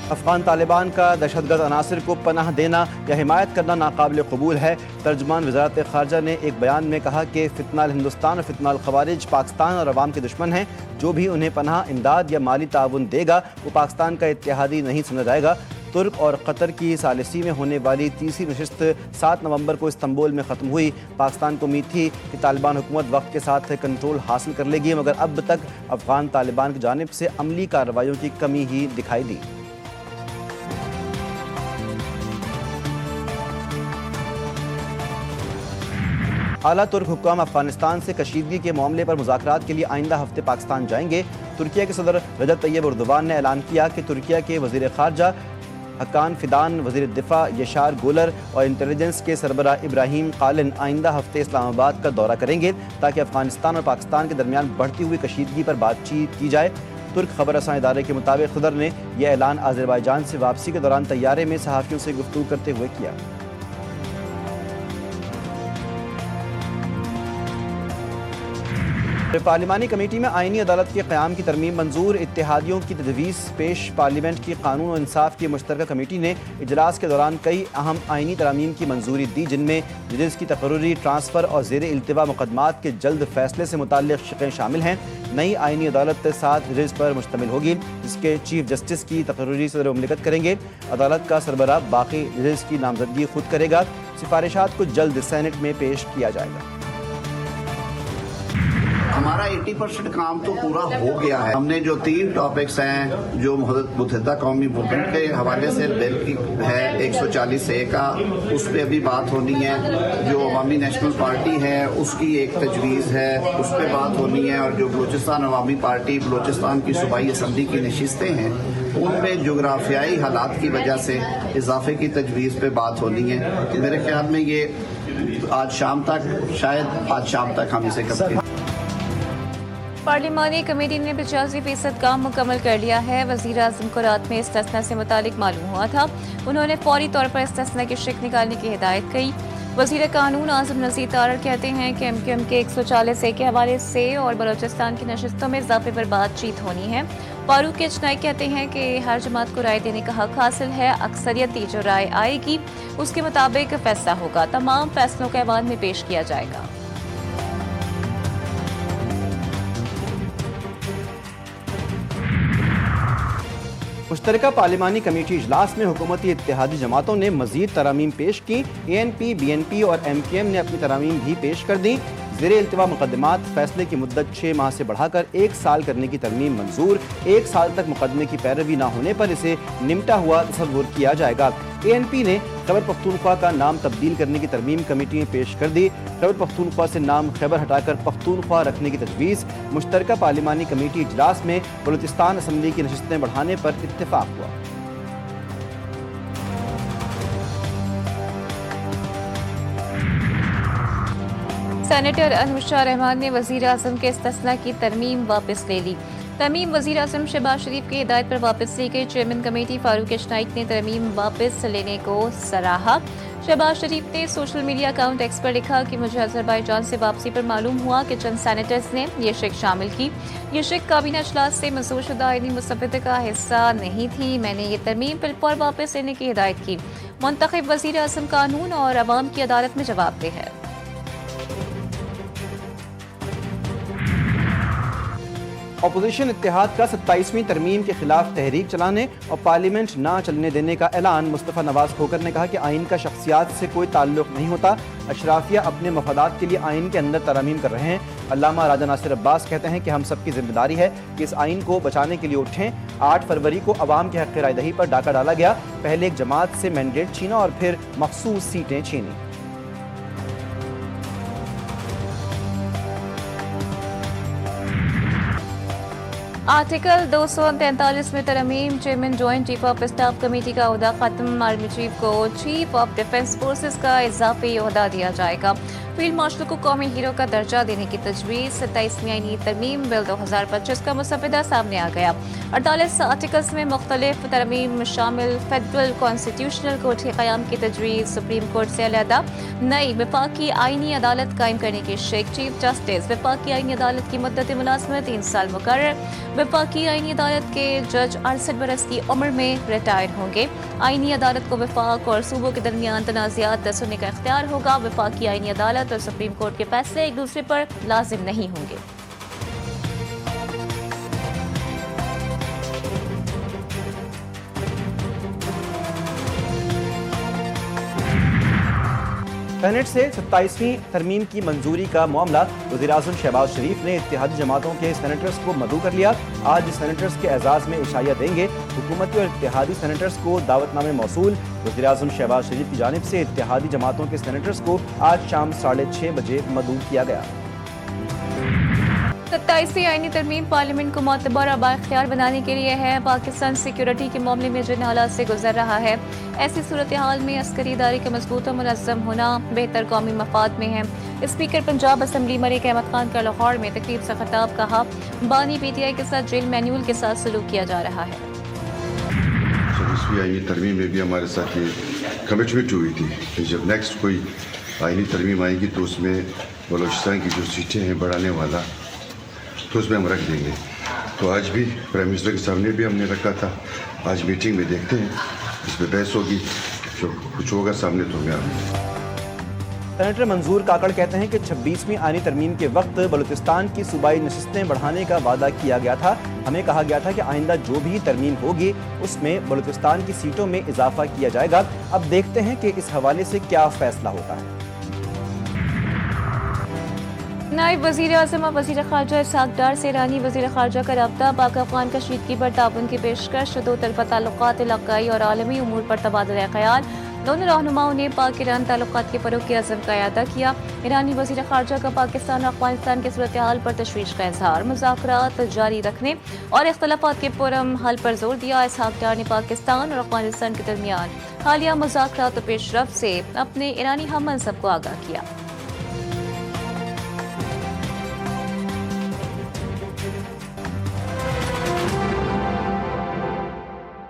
अफगान तालिबान का दहशतगर्द अनासर को पनाह देना या हिमायत करना नाकाबिल कबूल है। तर्जुमान वज़ारत ख़ारजा ने एक बयान में कहा कि फ़ितनाल हिंदुस्तान और फ़ितनाल ख़वारिज पाकिस्तान और अवाम के दुश्मन हैं। जो भी उन्हें पनाह, इमदाद या माली ताउन देगा वो पाकिस्तान का इत्तेहादी नहीं समझा जाएगा। तुर्क और कतर की सालिसी में होने वाली तीसरी नशिस्त 7 नवंबर को इस्तंबुल में ख़त्म हुई। पाकिस्तान को उम्मीद थी कि तालिबान हुकूमत वक्त के साथ कंट्रोल हासिल कर लेगी, मगर अब तक अफगान तालिबान की जानिब से अमली कार्रवाइयों की कमी ही दिखाई दी। आला तुर्क हुक्काम अफगानिस्तान से कशीदगी के मामले पर मुज़ाकरात के लिए आइंदा हफ्ते पाकिस्तान जाएंगे। तुर्किया के सदर रजब तैयब एर्दोगान ने ऐलान किया कि तुर्किया के वज़ीर ख़ारजा हकान फिदान, वज़ीर दिफा यशार गोलर और इंटेलिजेंस के सरबराह इब्राहिम कालिन आइंदा हफ्ते इस्लामाबाद का दौरा करेंगे ताकि अफगानिस्तान और पाकिस्तान के दरमियान बढ़ती हुई कशीदगी पर बातचीत की जाए। तुर्क खबर रसां इदारे के मुताबिक सदर ने यह ऐलान अज़रबैजान से वापसी के दौरान तैयारे में सहाफ़ियों से गुफ्तगू करते हुए किया। पार्लिमानी कमेटी में आईनी अदालत के क़याम की तरमीम मंजूर। इत्तेहादियों की तजवीज़ पेश पार्लियामेंट की कानून और इंसाफ की मुश्तरका कमेटी ने इजलास के दौरान कई अहम आईनी तरमीम की मंजूरी दी, जिनमें जजेस की तकर्रुरी, ट्रांसफ़र और ज़ेर इल्तिवा मुकदमात के जल्द फैसले से मुताल्लिक़ शिक़ें शामिल हैं। नई आईनी अदालत 7 जजेस पर मुश्तमिल होगी, जिसके चीफ जस्टिस की तकर्रुरी सदर मुमलिकत करेंगे। अदालत का सरबराह बाकी जजेस की नामजदगी खुद करेगा। सिफारिशात को जल्द सेनेट में पेश किया जाएगा। हमारा 80% काम तो पूरा हो गया है। हमने जो 3 टॉपिक्स हैं जो मुत्तहिदा कौमी मूवमेंट के हवाले से बिल की है 140A का, उस पर अभी बात होनी है। जो अवामी नेशनल पार्टी है उसकी एक तजवीज़ है, उस पर बात होनी है। और जो बलूचिस्तान अवामी पार्टी बलूचिस्तान की सूबाई असम्बली की नशिस्तें हैं उन पे जोग्राफियाई हालात की वजह से इजाफे की तजवीज़ पे बात होनी है। मेरे ख्याल में ये आज शाम तक हम इसे कर पार्लिमानी कमेटी ने 85% काम मुकम्मल कर लिया है। वज़ीर आज़म को रात में इस्तिस्ना से मुतालिक मालूम हुआ था। उन्होंने फौरी तौर पर इस्तिस्ना की शिक निकालने की हिदायत की। वज़ीर कानून आज़म नज़ीर तारड़ कहते हैं कि MQM के 140A के हवाले से और बलूचिस्तान की नशिस्तों में इजाफे पर बातचीत होनी है। फारूक इजनाई कहते हैं कि हर जमात को राय देने का हक हासिल है। अक्सरियती जो राय आएगी उसके मुताबिक फैसला होगा। तमाम फैसलों को ऐवान में पेश किया जाएगा। मुश्तरका पार्लिमानी कमेटी इजलास में हुकूमती इत्तेहादी जमातों ने मजीद तरामीम पेश की। ANP, BNP और MQM ने अपनी तरामीम भी पेश कर दी। ज़ेर इल्तिवा मुकदमात फैसले की मुद्दत 6 माह से बढ़ाकर 1 साल करने की तरमीम मंजूर। 1 साल तक मुकदमे की पैरवी न होने पर इसे निमटा हुआ तस्वुर किया जाएगा। ANP ने खैबर पख्तूनख्वा का नाम तब्दील करने की तरमीम कमेटी में पेश कर दी। खैबर पख्तूनख्वा से नाम खैबर हटाकर पख्तूनख्वा रखने की तजवीज़। मुश्तरका पार्लिमानी कमेटी इजलास में बलूचिस्तान असम्बली की नशिस्तें बढ़ाने पर इत्तेफाक हुआ। सेनेटर अनुशा रहमान ने वज़ीर आज़म के इस्तिस्ना की तरमीम वापस ले ली। तरमीम वज़ीर आज़म शहबाज शरीफ की हिदायत पर वापस ली गई। चेयरमैन कमेटी फारूक इजनाई ने तरमीम वापस लेने को सराहा। शहबाज शरीफ ने सोशल मीडिया अकाउंट X पर लिखा कि मुझे अज़रबैजान से वापसी पर मालूम हुआ कि चंद सेनेटर्स ने ये शिक शामिल की। ये शिक काबीना इजलास से मंजूरशुदा आईनी मुसव्वदे का हिस्सा नहीं थी। मैंने ये तरमीम बिल पर वापस लेने की हिदायत की। मुंतखब वज़ीर आज़म कानून और अवाम की अदालत में जवाबदेह है। अपोजिशन इत्तेहाद का 27वीं तरमीम के खिलाफ तहरीक चलाने और पार्लियामेंट ना चलने देने का ऐलान। मुस्तफ़ा नवाज खोकर ने कहा कि आइन का शख्सियात से कोई ताल्लुक नहीं होता। अशराफिया अपने मफादात के लिए आइन के अंदर तरामीम कर रहे हैं। अल्लामा राजा नासिर अब्बास कहते हैं कि हम सबकी जिम्मेदारी है कि इस आइन को बचाने के लिए उठें। 8 फरवरी को अवाम के हक़ राय दही पर डाका डाला गया। पहले एक जमात से मैंडेट छीना और फिर मखसूस सीटें छीनी। आर्टिकल 243 में तरमीम। Chairman joint chief of staff committee का ओहदा खत्म। आर्मी चीफ को चीफ ऑफ डिफेंस फोर्सेस का इजाफी ओहदा दिया जाएगा। फील्ड मार्शल को कौमी हीरो का दर्जा देने की तजवीज़। 27वीं आईनी तरमीम बिल 2025 का मुसवदा सामने आ गया। 48 आर्टिकल्स में मुख्तलिफ तरमीम शामिल। फेडरल कॉन्स्टिट्यूशनल कोर्ट के क़याम की तजवीज़। सुप्रीम कोर्ट से अलहदा नई वफाकी आईनी अदालत कायम करने की शेख। चीफ जस्टिस वफाकी आईनी अदालत की मुद्दत मुलाजमत 3 साल मुकर्रर। वफाकी आईनी अदालत के जज 68 बरस की उम्र में रिटायर होंगे। आईनी अदालत को वफाक और सूबों के दरमियान तनाज़ात सुनने का इख्तियार होगा। वफाकी आईनी अदालत और सुप्रीम कोर्ट के फैसले एक दूसरे पर लाजिम नहीं होंगे। सेनेट से 27वीं तरमीम की मंजूरी का मामला वज़ीर-ए-आज़म शहबाज शरीफ ने इत्तेहादी जमातों के सेनेटर्स को मदऊ कर लिया। आज सेनेटर्स के एजाज़ में इशाया देंगे। हुकूमती और इत्तेहादी सेनेटर्स को दावतनामे मौसूल। वज़ीर-ए-आज़म शहबाज शरीफ की जानिब से इत्तेहादी जमातों के सेनेटर्स को आज शाम 6:30 बजे मदऊ किया गया। 27वीं आईनी तरमीम पार्लियामेंट को मोतबर और बाइख्तियार बनाने के लिए है। पाकिस्तान सिक्योरिटी के मामले में जिन हालात से गुजर रहा है, ऐसी सूरत हाल में अस्करी इदारे का मजबूत और मुनज़्ज़म होना बेहतर कौमी मफाद में है। स्पीकर पंजाब असम्बली मलिक अहमद खान का लाहौर में तकरीब से खिताब। कहा, बानी PTI के साथ जेल मैनुअल के साथ सलूक किया जा रहा है। 26वीं आईनी तरमीम में भी हमारे साथ ये कमिटमेंट हुई थी कि जब नेक्स्ट कोई आईनी तरमीम आएगी तो उसमें बलोचिस्तान की जो सीटें हैं बढ़ाने वाला तो उसमें हम रख देंगे। तो आज भी प्राइम मिनिस्टर के सामने भी हमने रखा था। आज मीटिंग में देखते हैं, इस पर बहस होगी, जो कुछ होगा सामने तो हमें। सेनेटर मंजूर काकड़ कहते हैं कि 26वीं आईनी तरमीम के वक्त बलूचिस्तान की सूबाई नशिस्तें बढ़ाने का वादा किया गया था। हमें कहा गया था कि आइंदा जो भी तरमीम होगी उसमें बलूचिस्तान की सीटों में इजाफा किया जाएगा। अब देखते हैं कि इस हवाले से क्या फैसला होता है। नायब वज़ीर-ए-आज़म और वज़ीर ख़ारजा इसहाक़ डार से ईरानी वज़ीर ख़ारजा का रब्ता। पाक अफ़गान कशीदगी पर ताउन की पेशकश। दो तरफ़ा ताल्लुक़ात, इलाक़ाई और आलमी उमूर पर तबादला ख़याल। दोनों रहनुमाओं ने पाक ईरान ताल्लुक़ात के फ़रोग़ के अज़्म का इआदा किया। ईरानी वज़ीर ख़ारजा का पाकिस्तान और अफ़गानिस्तान की सूरत हाल पर तशवीश का इज़हार। मुज़ाकरात जारी रखने और इख्तिलाफ़ात के पुरअमन हल पर जोर दिया। इसहाक़ डार ने पाकिस्तान और अफ़गानिस्तान के दरमियान हालिया मुज़ाकरात और पेशरफ्त से अपने ईरानी हम मनसब को आगाह किया।